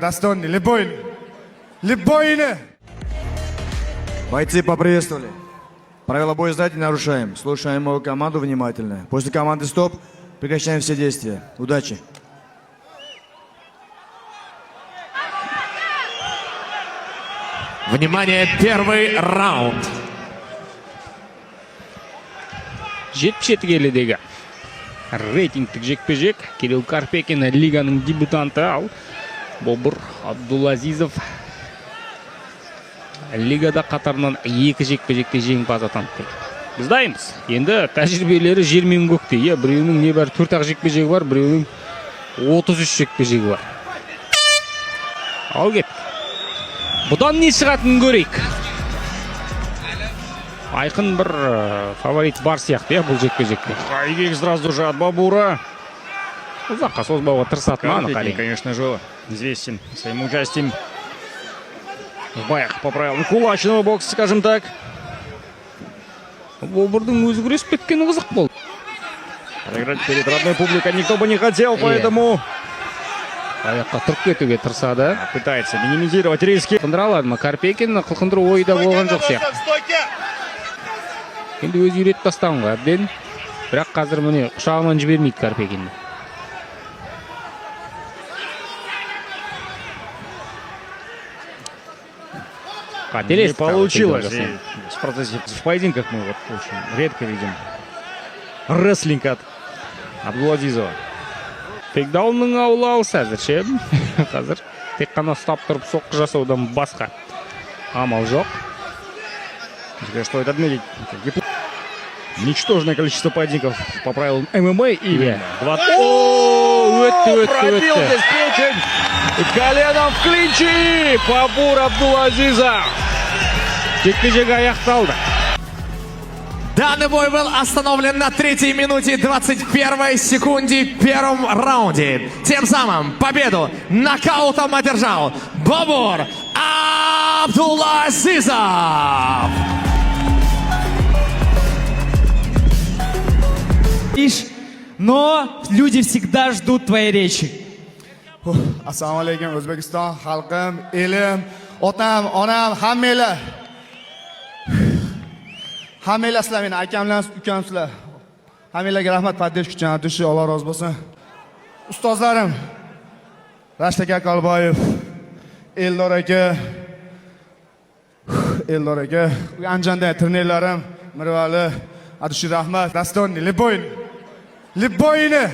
Ростовный, Любойн. Любойны. Бойцы поприветствовали. Правила боя сдать не нарушаем. Слушаем мою команду внимательно. После команды стоп прекращаем все действия. Удачи. Внимание, первый раунд. 77 келідегі рейтингтік жекпе-жек. Кирилл Карпекин лиганың дебютанты, ал Бобур Абдулазизов лигада қатарынан екі жекпе-жекте жеңімпаз атанды. Біз дайынбыз. Енді тәжірибелері жер мен көкте. Біреуінің небәрі 4-ақ жекпе-жегі бар, біреуінің 33 жекпе-жегі бар. Ал кет. Бұдан не шығатынын көрейік. Айқын бір фаворит бар сияқты, бұл жекпе-жекте. Хайгик сразу же от Бабура. Ұзаққа созбауға тырысатын анық, Карпекин, конечно же, известен своим участием в боях по правилам кулачного бокса, скажем так. Бобурдың өзі күресіп кеткені қызық болды. Проиграть перед родной публикой никто бы не хотел, поэтому Аяққа тұрып кетуге тырысады. пытается минимизировать риски. Қылқындыра алады ма? Карпекин қылқындыру ойда болған жоқ сияқты. Енді өзі үйретіп тастағанға әбден. Бірақ қазір міне құшағынан жібермейді Карпекинді. Не получилось. В процессе в поединках мы вот очень редко видим рестлинг от Абдулазизова. Тейкдаунның аулаусы әзірше. Қазір тек қана ұстап тұрып соққы жасаудан басқа амал жоқ. Стоит отметить ничтожное количество поединков по правилам ММА и Өтті. здесь печень и коленом в клинче Бабур Абдулазизов. Жекпе-жек аяқталды. Данный бой был остановлен на 3-й минуте 21 секунде в первом раунде. Тем самым победу нокаутом одержал Бобур Абдулазизов. Но люди всегда ждут твоей речи. Assalomu alaykum O'zbekiston xalqim, elim, otam, onam, hammanglar. Hammanglar sizlar meni akamlar, ukamsizlar. Hammanglarga rahmat, Paddesh kuchani tushi, Alloh rozi bo'lsin. Ustozlarim Rashid aka Qalboyev, Eldor aka, Anjanda trenerlarim Mirvali, Adushi rahmat, Rostovniy, Любойны.